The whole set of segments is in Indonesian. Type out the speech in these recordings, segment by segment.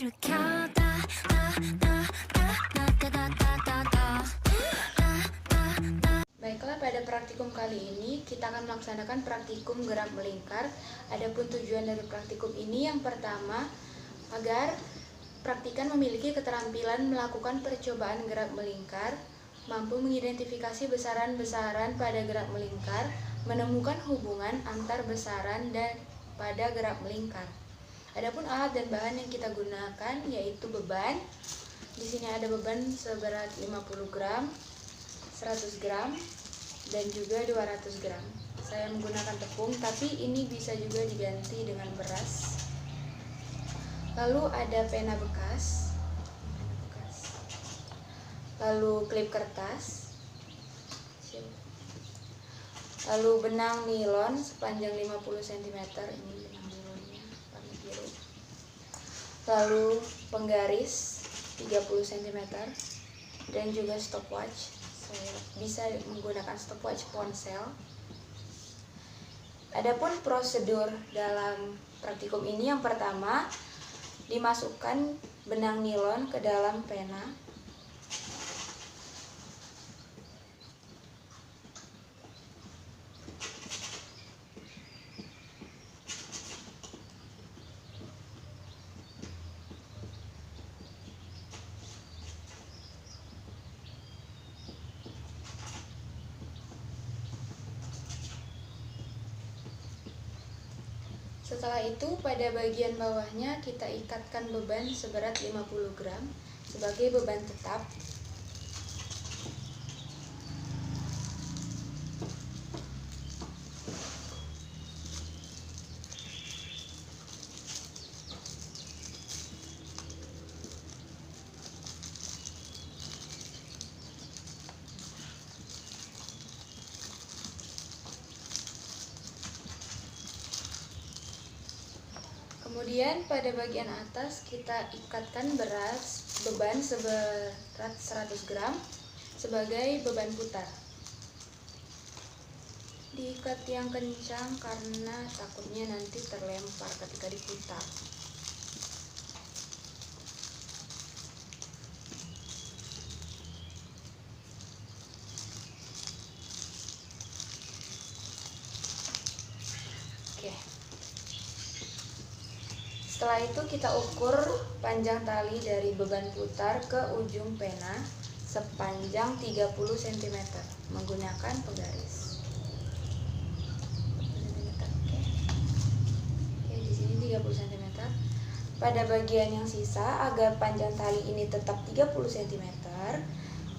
Baiklah, pada praktikum kali ini kita akan melaksanakan praktikum gerak melingkar. Adapun tujuan dari praktikum ini yang pertama, agar praktikan memiliki keterampilan melakukan percobaan gerak melingkar, mampu mengidentifikasi besaran-besaran pada gerak melingkar, menemukan hubungan antar besaran dan pada gerak melingkar. Adapun alat dan bahan yang kita gunakan yaitu beban. Di sini ada beban seberat 50 gram, 100 gram, dan juga 200 gram. Saya menggunakan tepung, tapi ini bisa juga diganti dengan beras. Lalu ada pena bekas, lalu klip kertas, lalu benang nilon sepanjang 50 cm, ini benang nilonnya warna biru, lalu penggaris 30 cm, dan juga stopwatch. Saya bisa menggunakan stopwatch ponsel. Adapun prosedur dalam praktikum ini yang pertama, dimasukkan benang nilon ke dalam pena. Setelah itu pada bagian bawahnya kita ikatkan beban seberat 50 gram sebagai beban tetap. Kemudian pada bagian atas kita ikatkan beban seberat 100 gram sebagai beban putar. Diikat yang kencang karena takutnya nanti terlempar ketika diputar. Oke. Setelah itu kita ukur panjang tali dari beban putar ke ujung pena sepanjang 30 cm menggunakan penggaris. Oke, di sini 30 cm. Pada bagian yang sisa, agar panjang tali ini tetap 30 cm,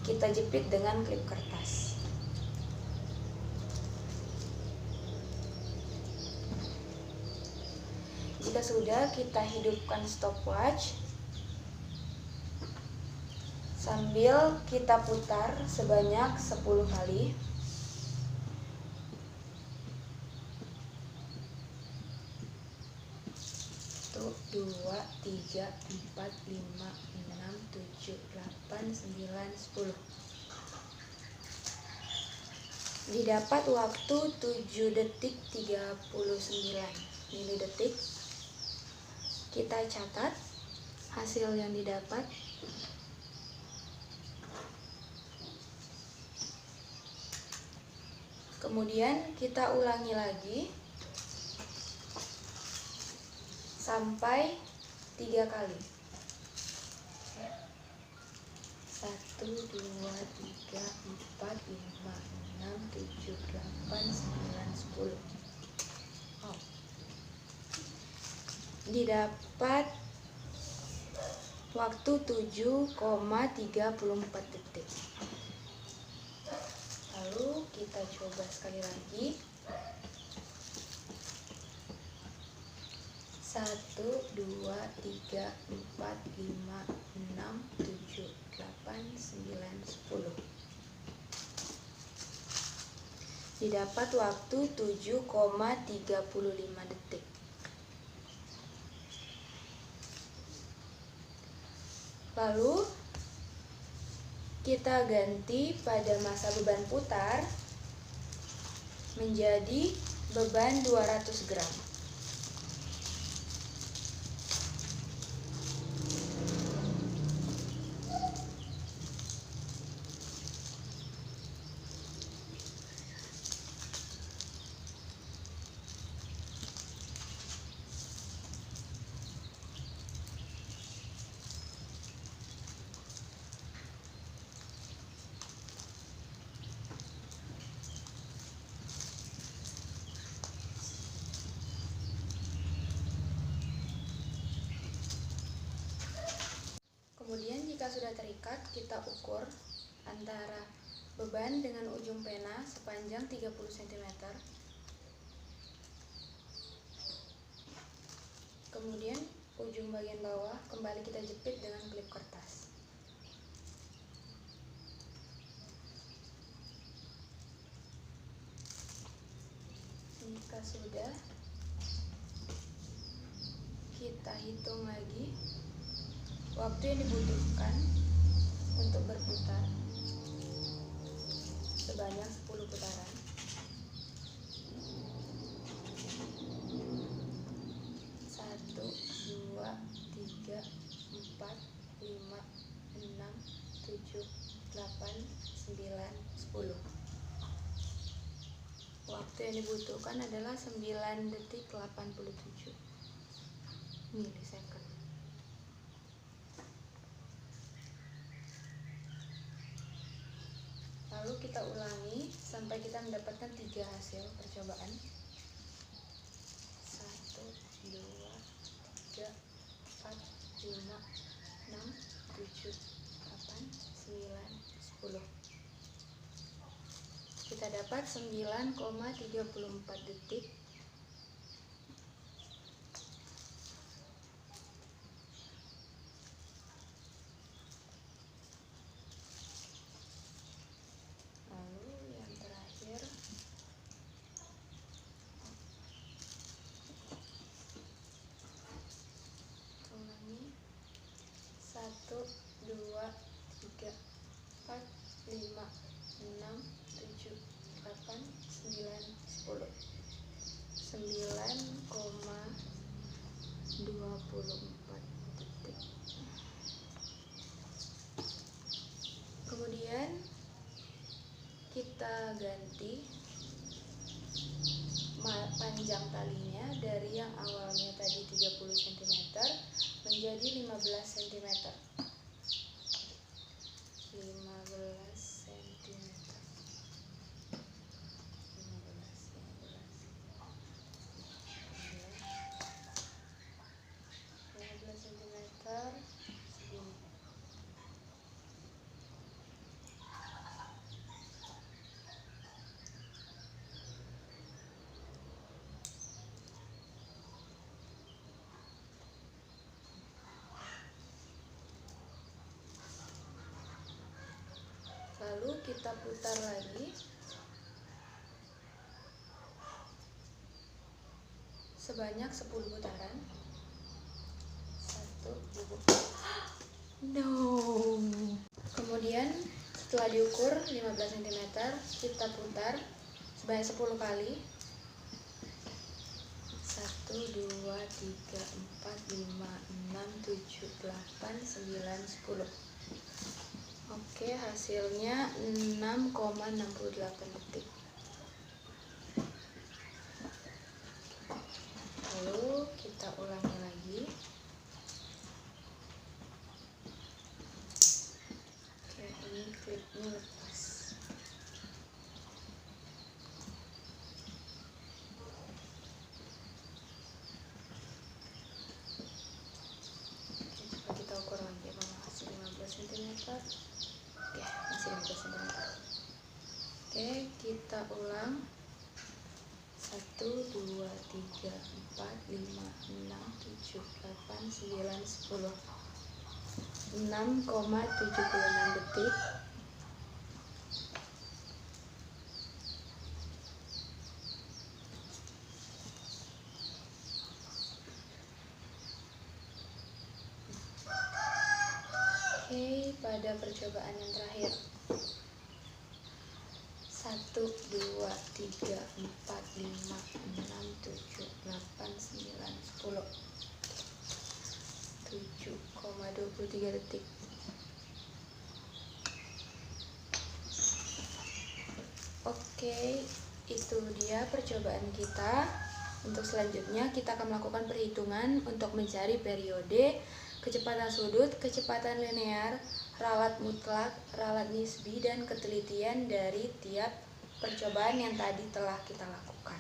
kita jepit dengan klip kertas. Jika sudah, kita hidupkan stopwatch sambil kita putar sebanyak 10 kali. Satu, 2, 3, 4, 5, 6, 7, 8, 9, 10. Didapat waktu 7 detik 39 milidetik. Kita catat hasil yang didapat. Kemudian kita ulangi lagi sampai 3 kali. 1, 2, 3, 4, 5, 6, 7, 8, 9, 10. Didapat waktu 7,34 detik. Lalu kita coba sekali lagi. 1, 2, 3, 4, 5, 6, 7, 8, 9, 10. Didapat waktu 7,35 detik. Lalu kita ganti pada masa beban putar menjadi beban 200 gram. sudah terikat, kita ukur antara beban dengan ujung pena sepanjang 30 cm. Kemudian ujung bagian bawah kembali kita jepit dengan klip kertas. Jika sudah, kita hitung lagi waktu yang dibutuhkan untuk berputar sebanyak 10 putaran. 1, 2, 3, 4, 5, 6, 7, 8, 9, 10. Waktu yang dibutuhkan adalah 9 detik 87 milisecond. Lalu kita ulangi sampai kita mendapatkan 3 hasil percobaan. 1, 2, 3, 4, 5, 6, 7, 8, 9, 10. Kita dapat 9,34 detik. Satu, dua, tiga, 4, 5, 6, 7, 8, 9, 10. 9,24 detik. Kemudian kita ganti panjang talinya dari yang awalnya tadi 30 cm menjadi 15 cm. 15 cm. 15 cm segini. Lalu kita putar lagi sebanyak 10 putaran. 1, 2. No. Kemudian setelah diukur 15 cm, kita putar sebanyak 10 kali. 1, 2, 3, 4, 5, 6, 7, 8, 9, 10. Oke, hasilnya 6,68 detik. Lalu kita ulangi lagi. Oke, ini klipnya lepas. Oke, coba kita ukur lagi apakah hasil 15 cm. Oke, masih 15 cm. Oke, kita ulang. 1, 2, 3, 4, 5, 6, 7, 8, 9, 10. 6,76 detik. Oke, pada percobaan yang terakhir. 1, 2, 3, 4, 5, 6, 7, 8, 9, 10. 7,23 detik. Oke, itu dia percobaan kita. Untuk selanjutnya kita akan melakukan perhitungan untuk mencari periode, kecepatan sudut, kecepatan linear, ralat mutlak, ralat nisbi, dan ketelitian dari tiap percobaan yang tadi telah kita lakukan.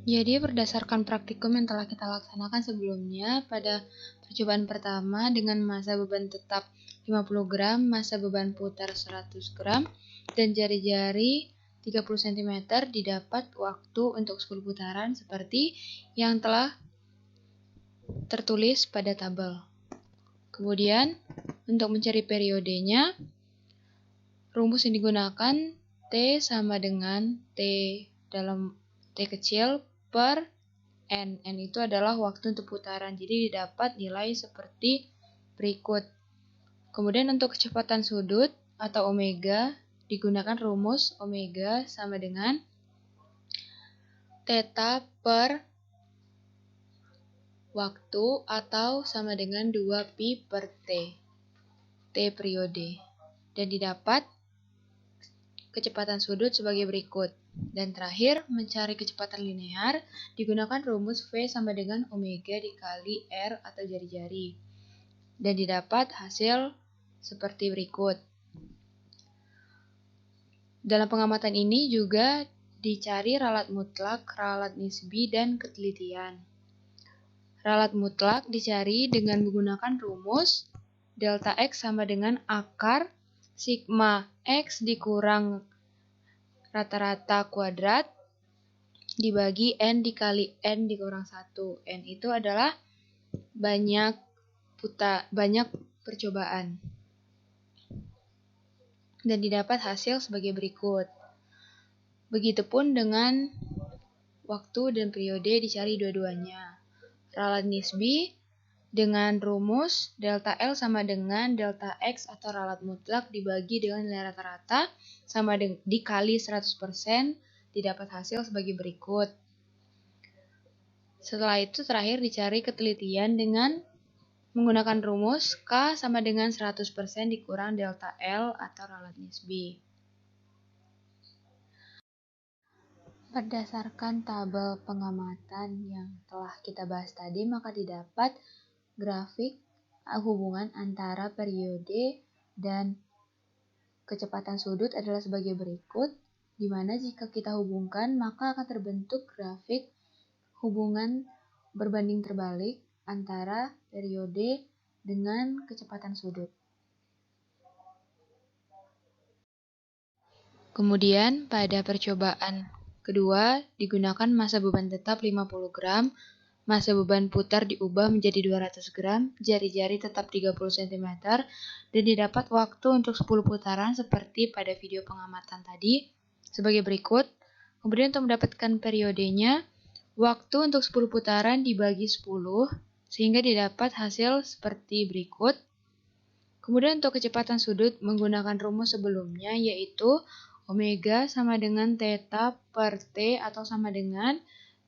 Jadi berdasarkan praktikum yang telah kita laksanakan sebelumnya, pada percobaan pertama dengan massa beban tetap 50 gram, massa beban putar 100 gram, dan jari-jari 30 cm didapat waktu untuk 10 putaran seperti yang telah tertulis pada tabel. Kemudian, untuk mencari periodenya, rumus yang digunakan T sama dengan T dalam T kecil per N. N itu adalah waktu untuk putaran, jadi didapat nilai seperti berikut. Kemudian untuk kecepatan sudut atau omega, digunakan rumus omega sama dengan theta per waktu atau sama dengan 2pi per T. T periode. Dan didapat kecepatan sudut sebagai berikut. Dan terakhir, mencari kecepatan linear, digunakan rumus V sama dengan omega dikali R atau jari-jari. Dan didapat hasil seperti berikut. Dalam pengamatan ini juga dicari ralat mutlak, ralat nisbi, dan ketelitian. Ralat mutlak dicari dengan menggunakan rumus delta X sama dengan akar sigma X dikurang rata-rata kuadrat dibagi N dikali N dikurang 1. N itu adalah banyak percobaan. Dan didapat hasil sebagai berikut. Begitupun dengan waktu dan periode dicari dua-duanya. Ralat nisbi dengan rumus delta L sama dengan delta X atau ralat mutlak dibagi dengan nilai rata-rata sama dikali 100%, didapat hasil sebagai berikut. Setelah itu terakhir dicari ketelitian dengan menggunakan rumus K sama dengan 100% dikurang delta L atau ralat nisbi. Berdasarkan tabel pengamatan yang telah kita bahas tadi, maka didapat grafik hubungan antara periode dan kecepatan sudut adalah sebagai berikut, di mana jika kita hubungkan maka akan terbentuk grafik hubungan berbanding terbalik antara periode dengan kecepatan sudut. Kemudian pada percobaan kedua digunakan massa beban tetap 50 gram, massa beban putar diubah menjadi 200 gram, jari-jari tetap 30 cm, dan didapat waktu untuk 10 putaran seperti pada video pengamatan tadi sebagai berikut. Kemudian untuk mendapatkan periodenya, waktu untuk 10 putaran dibagi 10, sehingga didapat hasil seperti berikut. Kemudian untuk kecepatan sudut menggunakan rumus sebelumnya, yaitu omega sama dengan theta per T atau sama dengan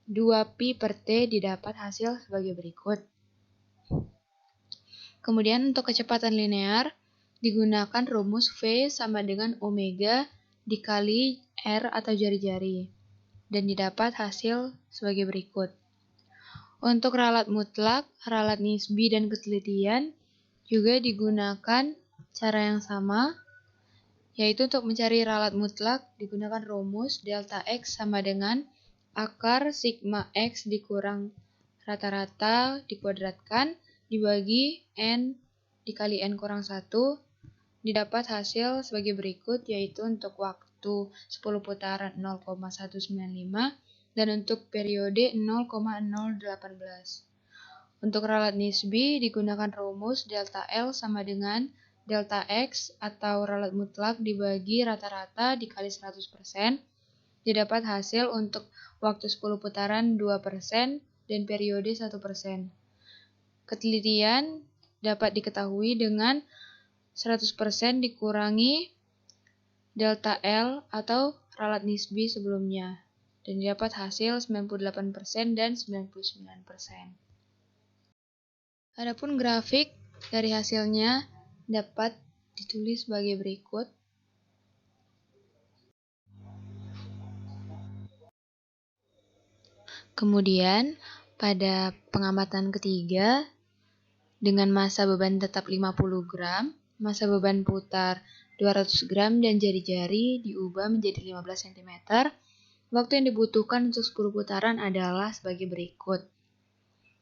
2pi per T, didapat hasil sebagai berikut. Kemudian untuk kecepatan linear digunakan rumus V sama dengan omega dikali R atau jari-jari, dan didapat hasil sebagai berikut. Untuk ralat mutlak, ralat nisbi, dan ketelitian juga digunakan cara yang sama, yaitu untuk mencari ralat mutlak digunakan rumus delta X sama dengan akar sigma X dikurang rata-rata dikuadratkan dibagi N dikali N kurang 1, didapat hasil sebagai berikut, yaitu untuk waktu 10 putaran 0,195 dan untuk periode 0,018. Untuk ralat nisbi digunakan rumus delta L sama dengan delta X atau ralat mutlak dibagi rata-rata dikali 100%, didapat hasil untuk waktu 10 putaran 2% dan periode 1%. Ketelitian dapat diketahui dengan 100% dikurangi delta L atau ralat nisbi sebelumnya, dan didapat hasil 98% dan 99%. Adapun grafik dari hasilnya dapat ditulis sebagai berikut. Kemudian pada pengamatan ketiga dengan massa beban tetap 50 gram, massa beban putar 200 gram, dan jari-jari diubah menjadi 15 cm, Waktu yang dibutuhkan untuk 10 putaran adalah sebagai berikut.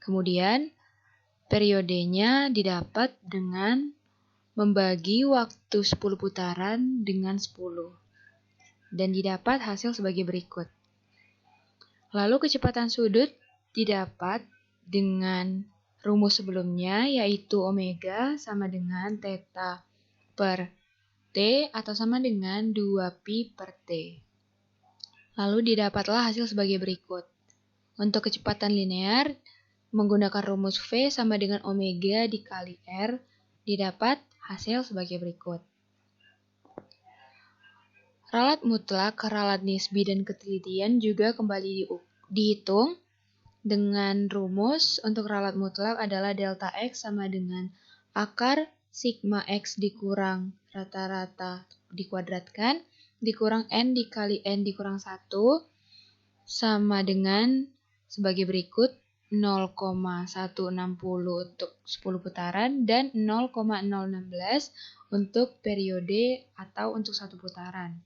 Kemudian, periodenya didapat dengan membagi waktu 10 putaran dengan 10. Dan didapat hasil sebagai berikut. Lalu kecepatan sudut didapat dengan rumus sebelumnya, yaitu omega sama dengan theta per T atau sama dengan 2pi per T. Lalu didapatlah hasil sebagai berikut. Untuk kecepatan linear, menggunakan rumus V sama dengan omega dikali R, didapat hasil sebagai berikut. Ralat mutlak, ralat nisbi, dan ketelitian juga kembali dihitung dengan rumus. Untuk ralat mutlak adalah delta X sama dengan akar sigma X dikurang rata-rata dikuadratkan, dikurang N dikali N dikurang 1, sama dengan sebagai berikut 0,160 untuk 10 putaran dan 0,016 untuk periode atau untuk 1 putaran.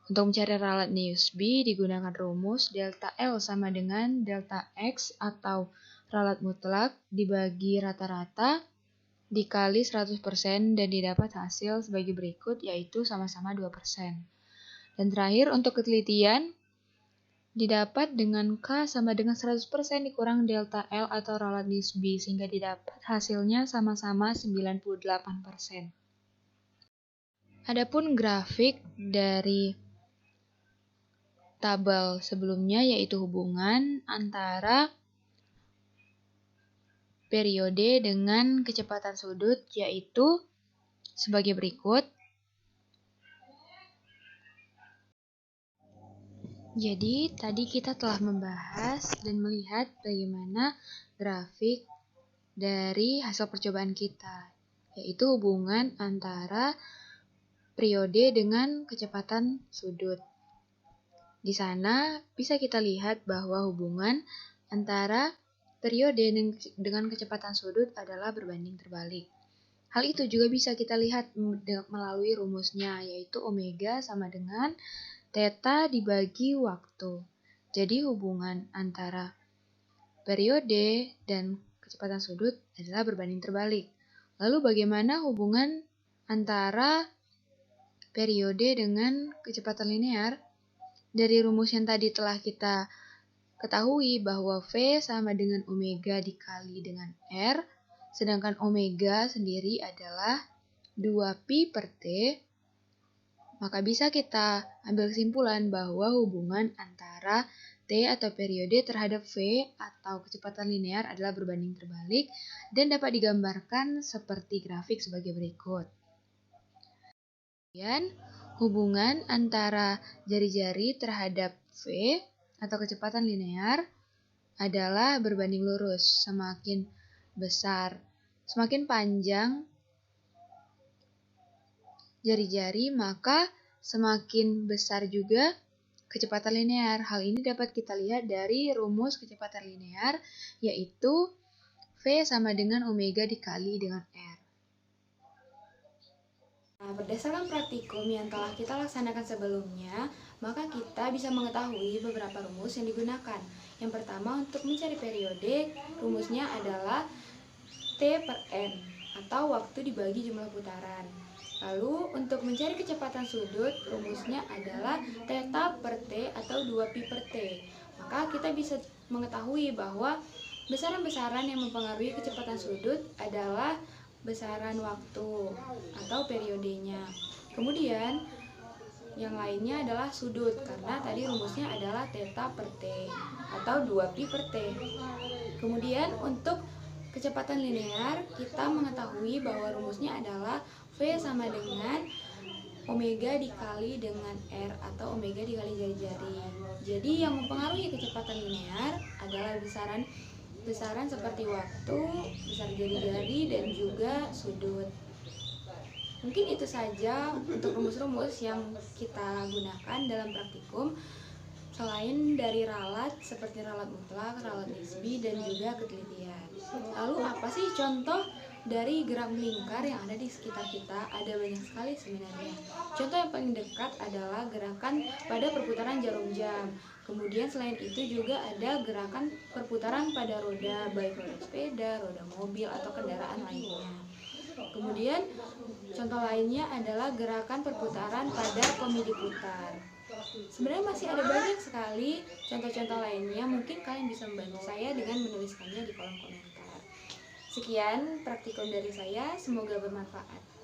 Untuk mencari ralat nisbi digunakan rumus delta L sama dengan delta X atau ralat mutlak dibagi rata-rata dikali 100% dan didapat hasil sebagai berikut, yaitu sama-sama 2%. Dan terakhir untuk ketelitian didapat dengan K sama dengan 100% dikurang delta L atau ralat nisbi sehingga didapat hasilnya sama-sama 98%. Adapun grafik dari tabel sebelumnya yaitu hubungan antara periode dengan kecepatan sudut, yaitu sebagai berikut. Jadi tadi kita telah membahas dan melihat bagaimana grafik dari hasil percobaan kita, yaitu hubungan antara periode dengan kecepatan sudut. Di sana bisa kita lihat bahwa hubungan antara periode dengan kecepatan sudut adalah berbanding terbalik. Hal itu juga bisa kita lihat melalui rumusnya, yaitu omega sama dengan theta dibagi waktu. Jadi hubungan antara periode dan kecepatan sudut adalah berbanding terbalik. Lalu bagaimana hubungan antara periode dengan kecepatan linear? Dari rumus yang tadi telah kita ketahui bahwa V sama dengan omega dikali dengan R, sedangkan omega sendiri adalah 2pi per T, maka bisa kita ambil kesimpulan bahwa hubungan antara T atau periode terhadap V atau kecepatan linear adalah berbanding terbalik dan dapat digambarkan seperti grafik sebagai berikut. Kemudian, hubungan antara jari-jari terhadap V atau kecepatan linear adalah berbanding lurus. Semakin besar, semakin panjang jari-jari, maka semakin besar juga kecepatan linear. Hal ini dapat kita lihat dari rumus kecepatan linear, yaitu V sama dengan omega dikali dengan R. Nah, berdasarkan praktikum yang telah kita laksanakan sebelumnya, maka kita bisa mengetahui beberapa rumus yang digunakan. Yang pertama, untuk mencari periode, rumusnya adalah T per N, atau waktu dibagi jumlah putaran. Lalu, untuk mencari kecepatan sudut, rumusnya adalah theta per T atau 2pi per T. Maka kita bisa mengetahui bahwa besaran-besaran yang mempengaruhi kecepatan sudut adalah besaran waktu atau periodenya. Kemudian yang lainnya adalah sudut, karena tadi rumusnya adalah theta per T atau 2pi per T. Kemudian untuk kecepatan linear, kita mengetahui bahwa rumusnya adalah V sama dengan omega dikali dengan R atau omega dikali jari-jari. Jadi yang mempengaruhi kecepatan linear adalah besaran seperti waktu, besar jari-jari, dan juga sudut. Mungkin itu saja untuk rumus-rumus yang kita gunakan dalam praktikum, selain dari ralat seperti ralat mutlak, ralat nisbi, dan juga ketelitian. Lalu apa sih contoh dari gerak melingkar yang ada di sekitar kita ada banyak sekali sebenarnya. Contoh yang paling dekat adalah gerakan pada perputaran jarum jam. Kemudian selain itu juga ada gerakan perputaran pada roda, baik roda sepeda, roda mobil, atau kendaraan lainnya. Kemudian contoh lainnya adalah gerakan perputaran pada komedi putar. Sebenarnya masih ada banyak sekali contoh-contoh lainnya. Mungkin kalian bisa membantu saya dengan menuliskannya di kolom komentar. Sekian praktikum dari saya, semoga bermanfaat.